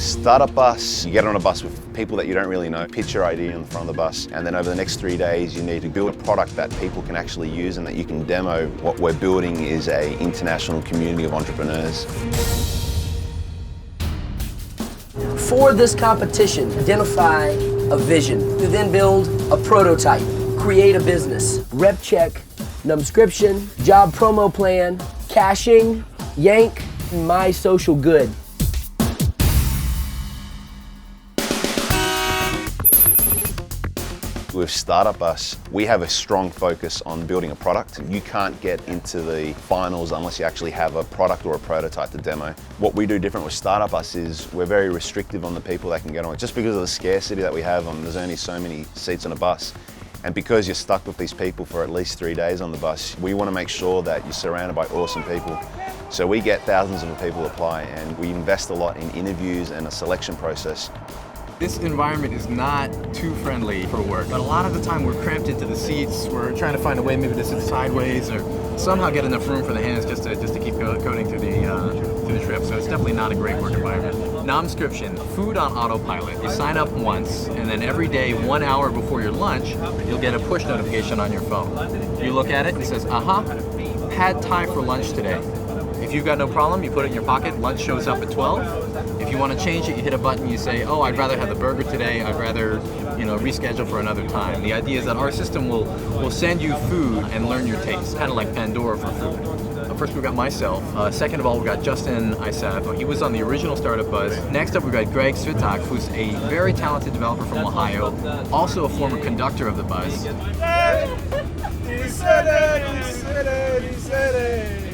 StartupBus, you get on a bus with people that you don't really know, pitch your idea in the front of the bus, and then over the next 3 days you need to build a product that people can actually use and that you can demo. What we're building is an international community of entrepreneurs. For this competition, identify a vision. You then build a prototype, create a business, rep check, numbscription, job promo plan, caching, yank, my social good. With StartupBus, we have a strong focus on building a product. You can't get into the finals unless you actually have a product or a prototype to demo. What we do different with StartupBus is we're very restrictive on the people that can get on it. Just because of the scarcity that we have, there's only so many seats on a bus. And because you're stuck with these people for at least 3 days on the bus, we want to make sure that you're surrounded by awesome people. So we get thousands of people apply, and we invest a lot in interviews and a selection process. This environment is not too friendly for work, but a lot of the time we're cramped into the seats. We're trying to find a way maybe to sit sideways or somehow get enough room for the hands just to keep coding through the trip. So it's definitely not a great work environment. Nomscription, food on autopilot. You sign up once, and then every day, 1 hour before your lunch, you'll get a push notification on your phone. You look at it and it says, had time for lunch today. If you've got no problem, you put it in your pocket, lunch shows up at 12. If you want to change it, you hit a button, you say, oh, I'd rather have the burger today, I'd rather reschedule for another time. The idea is that our system will send you food and learn your taste, kind of like Pandora for food. First we've got myself. Second of all, we've got Justin Isaf. He was on the original StartupBus. Next up we've got Greg Svitak, who's a very talented developer from Ohio, also a former conductor of the bus.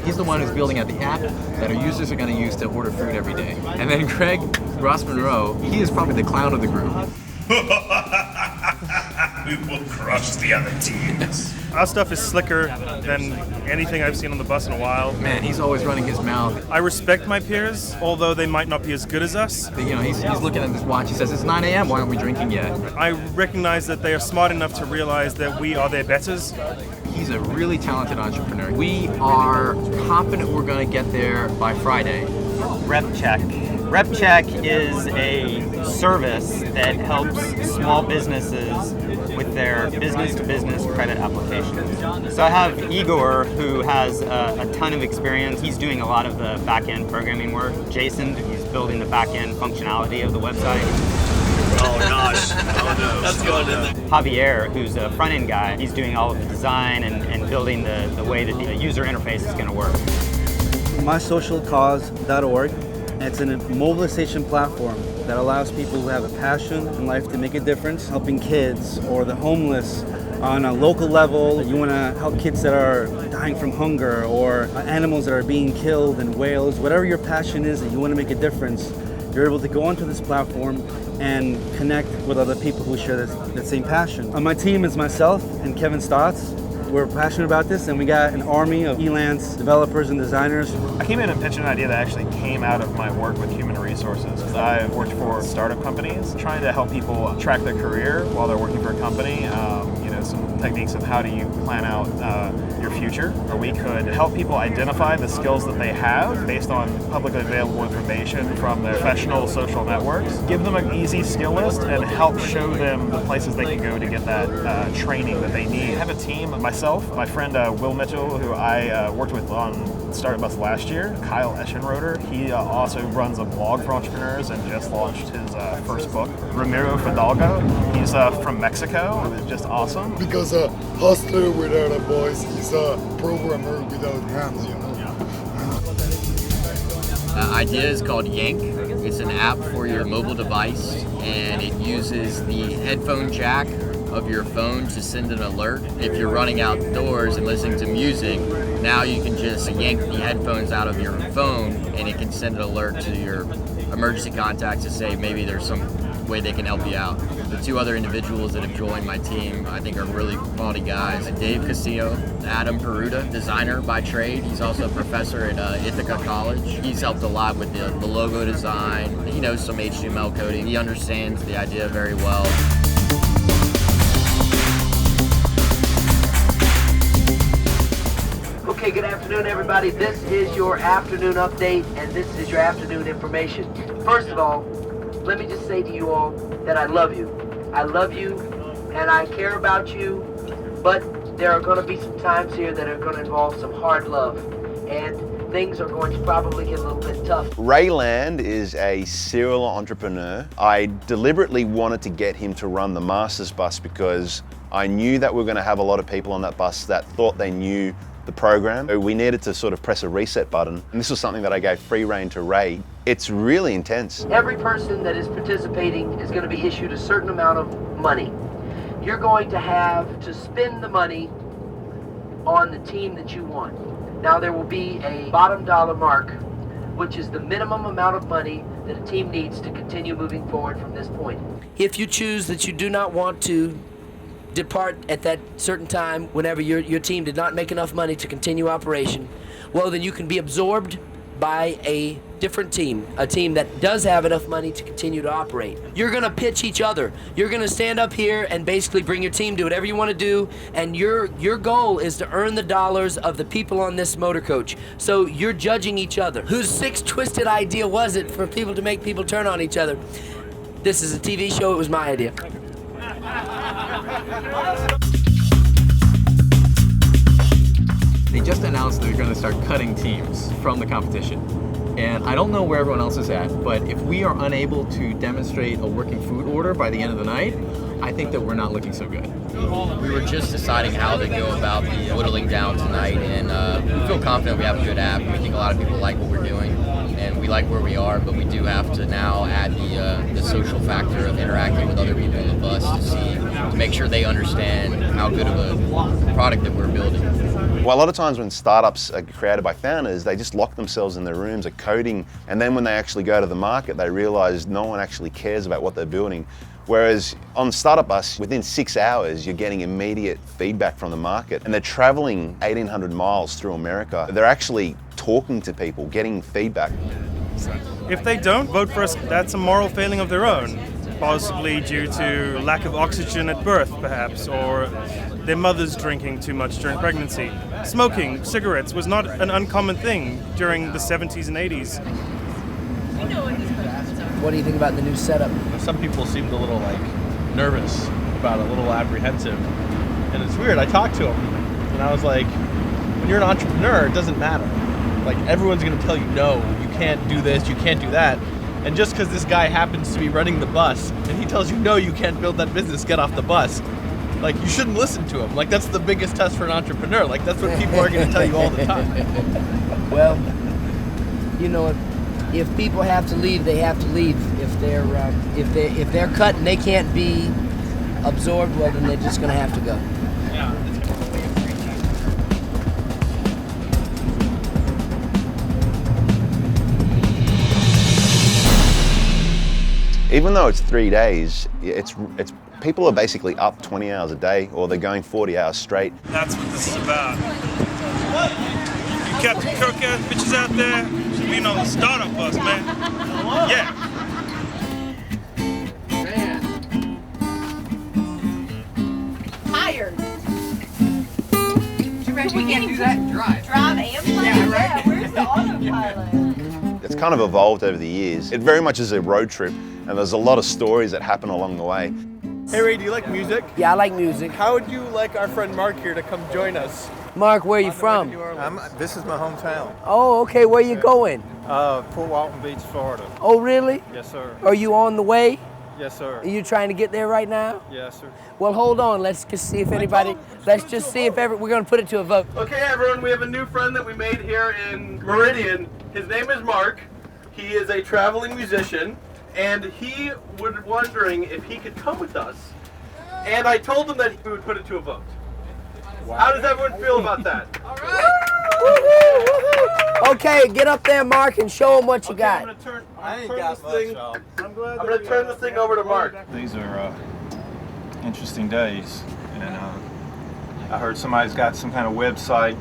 He's the one who's building out the app that our users are going to use to order food every day. And then Greg Buspreneurs, he is probably the clown of the group. We will crush the other teams. Our stuff is slicker than anything I've seen on the bus in a while. Man, he's always running his mouth. I respect my peers, although they might not be as good as us. He's looking at his watch. He says, it's 9 a.m. Why aren't we drinking yet? I recognize that they are smart enough to realize that we are their betters. He's a really talented entrepreneur. We are confident we're going to get there by Friday. RepCheck. RepCheck is a service that helps small businesses with their business-to-business credit applications. So I have Igor, who has a ton of experience. He's doing a lot of the back-end programming work. Jason, he's building the back-end functionality of the website. Oh gosh, oh no. That's going in there. Javier, who's a front-end guy, he's doing all of the design and building the way that the user interface is going to work. MySocialCause.org. It's a mobilization platform that allows people who have a passion in life to make a difference, helping kids or the homeless on a local level. You want to help kids that are dying from hunger or animals that are being killed in Wales. Whatever your passion is that you want to make a difference, you're able to go onto this platform and connect with other people who share that same passion. On my team is myself and Kevin Stotts. We're passionate about this, and we got an army of freelance developers and designers. I came in and pitched an idea that actually came out of my work with human resources. I've worked for startup companies, trying to help people track their career while they're working for a company. Some techniques of how do you plan out your future, or we could help people identify the skills that they have based on publicly available information from their professional social networks, give them an easy skill list, and help show them the places they can go to get that training that they need. I have a team, myself, my friend Will Mitchell, who I worked with on StartupBus last year, Kyle Eschenroder. He also runs a blog for entrepreneurs and just launched his first book. Ramiro Fidalgo, he's from Mexico. It's just awesome. Because a hustler without a voice is a programmer without hands, The idea is called Yank. It's an app for your mobile device, and it uses the headphone jack of your phone to send an alert. If you're running outdoors and listening to music, now you can just yank the headphones out of your phone and it can send an alert to your emergency contacts to say maybe there's some way they can help you out. The two other individuals that have joined my team I think are really quality guys. Dave Castillo, Adam Peruta, designer by trade. He's also a professor at Ithaca College. He's helped a lot with the logo design. He knows some HTML coding. He understands the idea very well. Okay, good afternoon, everybody. This is your afternoon update, and this is your afternoon information. First of all, let me just say to you all that I love you. I love you and I care about you, but there are going to be some times here that are going to involve some hard love, and things are going to probably get a little bit tough. Ray Land is a serial entrepreneur. I deliberately wanted to get him to run the Masters bus because I knew that we were going to have a lot of people on that bus that thought they knew the program. So we needed to sort of press a reset button. And this was something that I gave free rein to Ray. It's really intense. Every person that is participating is going to be issued a certain amount of money. You're going to have to spend the money on the team that you want. Now there will be a bottom dollar mark, which is the minimum amount of money that a team needs to continue moving forward from this point. If you choose that you do not want to depart at that certain time whenever your team did not make enough money to continue operation, well then you can be absorbed by a different team, a team that does have enough money to continue to operate. You're gonna pitch each other. You're gonna stand up here and basically bring your team, do whatever you wanna do, and your goal is to earn the dollars of the people on this motor coach. So you're judging each other. Whose sick, twisted idea was it for people to make people turn on each other? This is a TV show, it was my idea. They just announced they're going to start cutting teams from the competition. And I don't know where everyone else is at, but if we are unable to demonstrate a working food order by the end of the night, I think that we're not looking so good. We were just deciding how to go about the whittling down tonight, and we feel confident we have a good app. We think a lot of people like what we're doing, and we like where we are, but we do have to now add the social factor of interacting with other people in the bus to make sure they understand how good of a product that we're building. Well, a lot of times when startups are created by founders, they just lock themselves in their rooms, are coding, and then when they actually go to the market, they realize no one actually cares about what they're building. Whereas on StartupBus, within 6 hours, you're getting immediate feedback from the market, and they're traveling 1,800 miles through America. They're actually talking to people, getting feedback. If they don't vote for us, that's a moral failing of their own, possibly due to lack of oxygen at birth, perhaps, or their mothers drinking too much during pregnancy. Smoking cigarettes was not an uncommon thing during the 70s and 80s. What do you think about the new setup? Some people seemed a little nervous about it, a little apprehensive. And it's weird, I talked to them and I was like, when you're an entrepreneur, it doesn't matter. Like, everyone's gonna tell you, no, you can't do this, you can't do that. And just because this guy happens to be running the bus and he tells you, no, you can't build that business, get off the bus. Like, you shouldn't listen to him. Like, that's the biggest test for an entrepreneur. Like, that's what people are going to tell you all the time. Well, you know, if people have to leave, they have to leave. If they're cut and they can't be absorbed, well, then they're just going to have to go. Yeah. Even though it's 3 days, it's people are basically up 20 hours a day, or they're going 40 hours straight. That's what this is about. You Captain Kirk-ass bitches out there, being on the startup bus, man. Yeah. Tired. We can't do that and drive. Drive and play? Yeah, right. Where's the autopilot? It's kind of evolved over the years. It very much is a road trip, and there's a lot of stories that happen along the way. Hey Ray, do you like music? Yeah, I like music. How would you like our friend Mark here to come join us? Mark, where are you from? This is my hometown. Oh, okay. Where are you going? Fort Walton Beach, Florida. Oh, really? Yes, sir. Are you on the way? Yes, sir. Are you trying to get there right now? Yes, sir. Well, hold on. Let's just see if anybody. Let's just see if we're going to put it to a vote. Okay, everyone. We have a new friend that we made here in Meridian. His name is Mark. He is a traveling musician, and he was wondering if he could come with us. And I told him that he would put it to a vote. Wow. How does everyone feel about that? All right. Okay, get up there, Mark, and show them what you got. I'm going to turn this thing over to Mark. These are interesting days, and I heard somebody's got some kind of website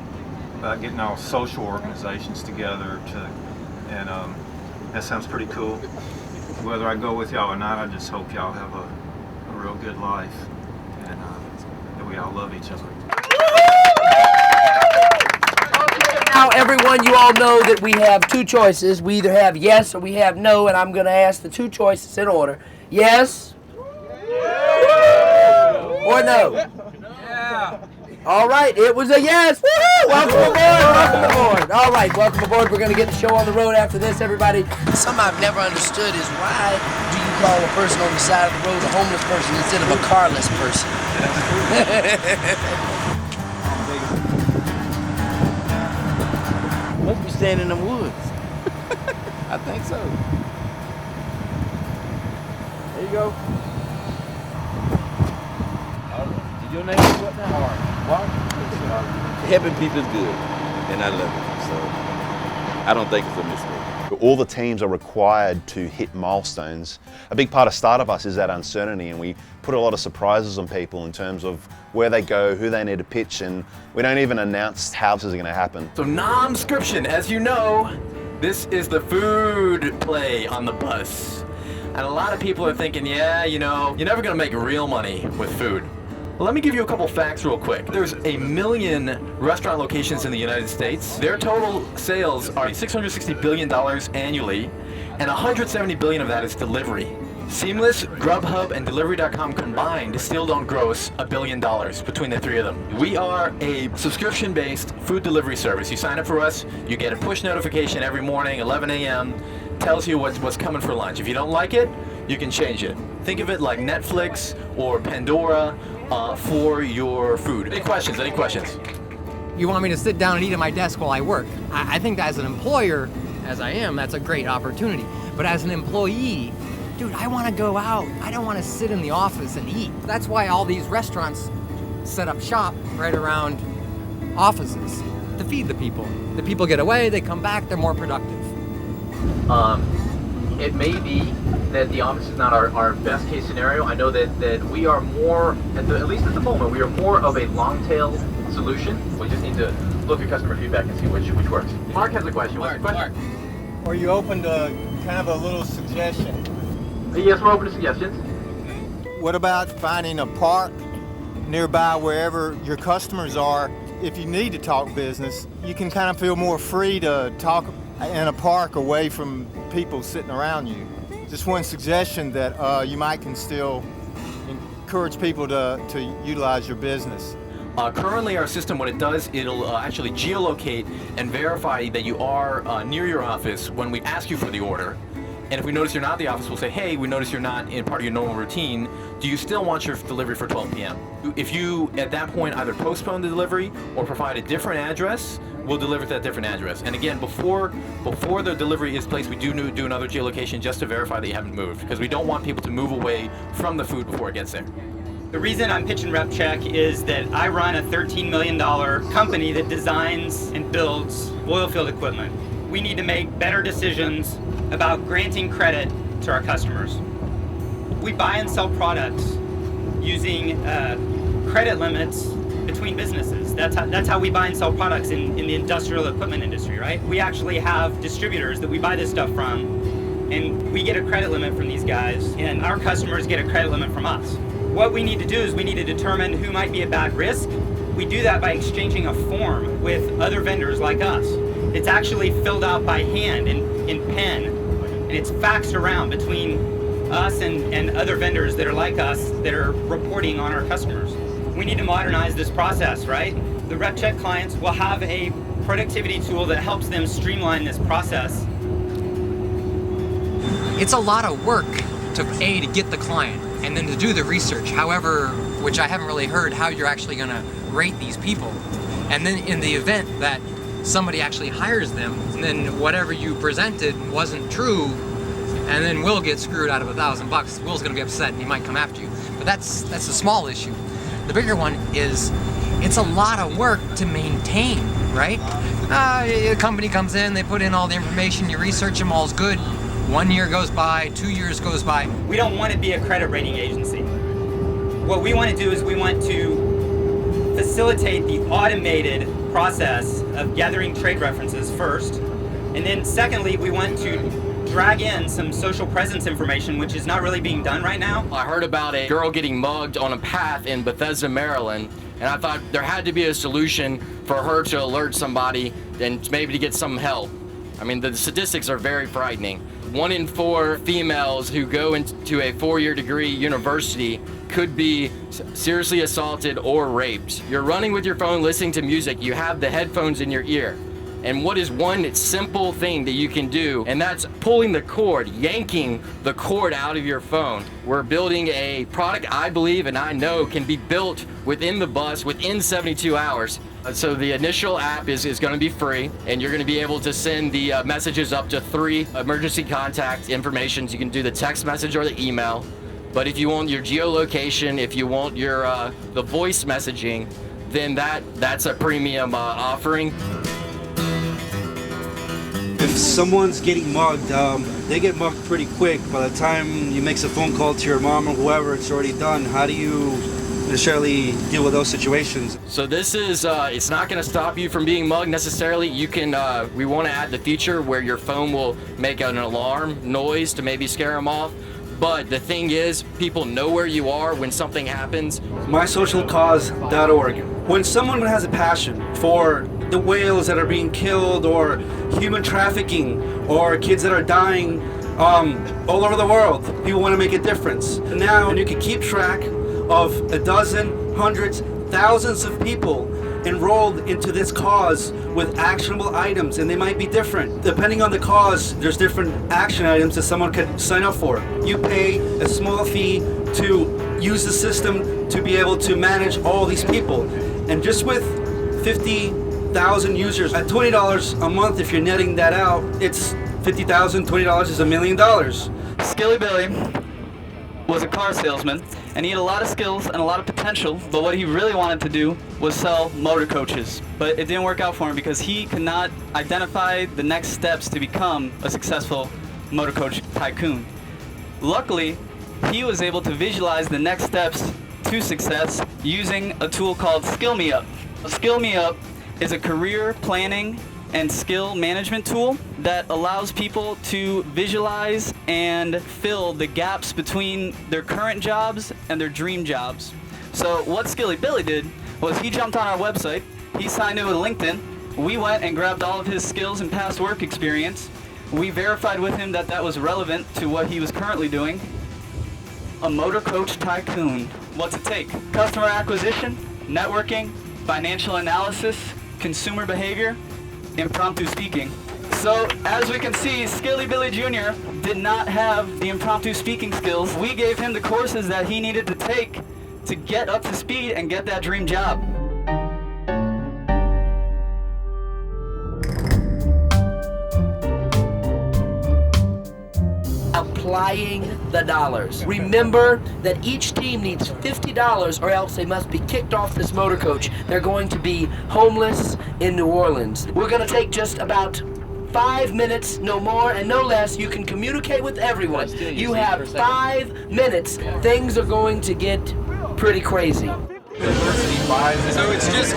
about getting all social organizations together and that sounds pretty cool. Whether I go with y'all or not, I just hope y'all have a real good life, and that we all love each other. Okay, now, everyone, you all know that we have two choices. We either have yes or we have no, and I'm going to ask the two choices in order. Yes? Or no? Yeah. All right, it was a yes. Woohoo! Welcome aboard, welcome aboard. All right, welcome aboard. We're going to get the show on the road after this, everybody. Something I've never understood is why do you call a person on the side of the road a homeless person instead of a carless person? Must be staying in the woods. I think so. There you go. Your name is what now? Mark. Helping people is good, and I love it. So I don't think it's a mistake. All the teams are required to hit milestones. A big part of StartupBus is that uncertainty, and we put a lot of surprises on people in terms of where they go, who they need to pitch, and we don't even announce how this is going to happen. So non-scription, as you know, this is the food play on the bus. And a lot of people are thinking, yeah, you know, you're never going to make real money with food. Well, let me give you a couple facts real quick. There's 1 million restaurant locations in the United States. Their total sales are $660 billion annually, and 170 billion of that is delivery. Seamless, Grubhub, and Delivery.com combined still don't gross $1 billion between the three of them. We are a subscription-based food delivery service. You sign up for us, you get a push notification every morning, 11 a.m., tells you what's coming for lunch. If you don't like it, you can change it. Think of it like Netflix or Pandora for your food. Any questions? Any questions? You want me to sit down and eat at my desk while I work. I think as an employer, as I am, that's a great opportunity. But as an employee, dude, I want to go out. I don't want to sit in the office and eat. That's why all these restaurants set up shop right around offices to feed the people. The people get away, they come back, they're more productive. It may be that the office is not our best case scenario. I know that we are more, at least at the moment, we are more of a long tail solution. We just need to look at customer feedback and see which works. Mark has a question. What's the question? Are you open to kind of a little suggestion? Yes, we're open to suggestions. What about finding a park nearby wherever your customers are? If you need to talk business, you can kind of feel more free to talk in a park away from people sitting around you. Just one suggestion that you might can still encourage people to utilize your business. Currently our system, what it does, it'll actually geolocate and verify that you are near your office when we ask you for the order. And if we notice you're not at the office, we'll say, hey, we notice you're not in part of your normal routine. Do you still want your delivery for 12 p.m.? If you, at that point, either postpone the delivery or provide a different address, we'll deliver to that different address. And again, before the delivery is placed, we do another geolocation just to verify that you haven't moved, because we don't want people to move away from the food before it gets there. The reason I'm pitching RepCheck is that I run a $13 million company that designs and builds oil field equipment. We need to make better decisions about granting credit to our customers. We buy and sell products using credit limits between businesses. That's how we buy and sell products in the industrial equipment industry, right? We actually have distributors that we buy this stuff from, and we get a credit limit from these guys, and our customers get a credit limit from us. What we need to do is we need to determine who might be a bad risk. We do that by exchanging a form with other vendors like us. It's actually filled out by hand in pen, and it's faxed around between us and other vendors that are like us that are reporting on our customers. We need to modernize this process, right? The RepCheck clients will have a productivity tool that helps them streamline this process. It's a lot of work to get the client and then to do the research. However, which I haven't really heard how you're actually going to rate these people. And then in the event that somebody actually hires them, and then whatever you presented wasn't true, and then Will gets screwed out of $1,000. Will's gonna be upset and he might come after you. But that's a small issue. The bigger one is it's a lot of work to maintain, right? A company comes in, they put in all the information, you research them, all's good. 1 year goes by, 2 years goes by. We don't want to be a credit rating agency. What we want to do is we want to facilitate the automated process of gathering trade references first, and then secondly, we want to drag in some social presence information, which is not really being done right now. I heard about a girl getting mugged on a path in Bethesda, Maryland, And I thought there had to be a solution for her to alert somebody and maybe to get some help. I mean, the statistics are very frightening. 1 in 4 females who go into a 4-year degree university could be seriously assaulted or raped. You're running with your phone, listening to music, you have the headphones in your ear. And what is one simple thing that you can do, and that's pulling the cord, yanking the cord out of your phone. We're building a product I believe and I know can be built within the bus within 72 hours. So the initial app is going to be free, and you're going to be able to send the messages up to 3 emergency contact informations. You can do the text message or the email. But if you want your geolocation, if you want your the voice messaging, then that's a premium offering. If someone's getting mugged, they get mugged pretty quick. By the time you make a phone call to your mom or whoever, it's already done. How do you necessarily deal with those situations? So this is, it's not going to stop you from being mugged necessarily. You can, we want to add the feature where your phone will make an alarm noise to maybe scare them off. But the thing is, people know where you are when something happens. MySocialCause.org. When someone has a passion for the whales that are being killed, or human trafficking, or kids that are dying all over the world, people want to make a difference. Now you can keep track of a dozen, hundreds, thousands of people enrolled into this cause with actionable items, and they might be different. Depending on the cause, there's different action items that someone could sign up for. You pay a small fee to use the system to be able to manage all these people. And just with 50,000 users at $20 a month, if you're netting that out, it's 50,000, $20 is $1 million. Skilly Billy was a car salesman, and he had a lot of skills and a lot of potential, but what he really wanted to do was sell motor coaches. But it didn't work out for him because he could not identify the next steps to become a successful motor coach tycoon. Luckily, he was able to visualize the next steps to success using a tool called Skill Me Up. Skill Me Up is a career planning and skill management tool that allows people to visualize and fill the gaps between their current jobs and their dream jobs. So what Skilly Billy did was he jumped on our website, he signed in with LinkedIn, we went and grabbed all of his skills and past work experience, we verified with him that that was relevant to what he was currently doing. A motor coach tycoon. What's it take? Customer acquisition, networking, financial analysis, consumer behavior, impromptu speaking. So, as we can see, Skilly Billy Jr. did not have the impromptu speaking skills. We gave him the courses that he needed to take to get up to speed and get that dream job. Applying the dollars. Remember that each team needs $50 or else they must be kicked off this motor coach. They're going to be homeless in New Orleans. We're going to take just about 5 minutes, no more and no less. You can communicate with everyone. You have 5 minutes. Things are going to get pretty crazy. So it's just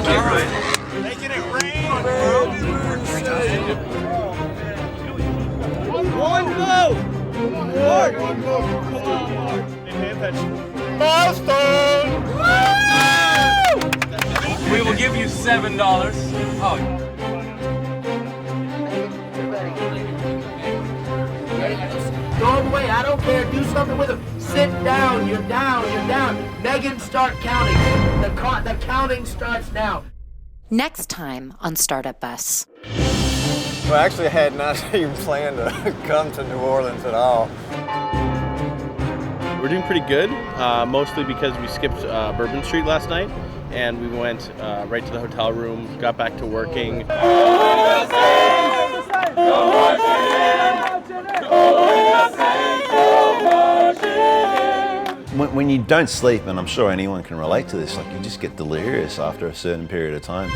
Making it rain, bro. One vote. One vote. Boston! We will give you $7. Oh. Throw them away. I don't care. Do something with them. Sit down. You're down. You're down. Megan, start counting. The counting starts now. Next time on Startup Bus. Well, actually, I had not even planned to come to New Orleans at all. We're doing pretty good, mostly because we skipped Bourbon Street last night, and we went right to the hotel room, got back to working. When you don't sleep, and I'm sure anyone can relate to this, like you just get delirious after a certain period of time.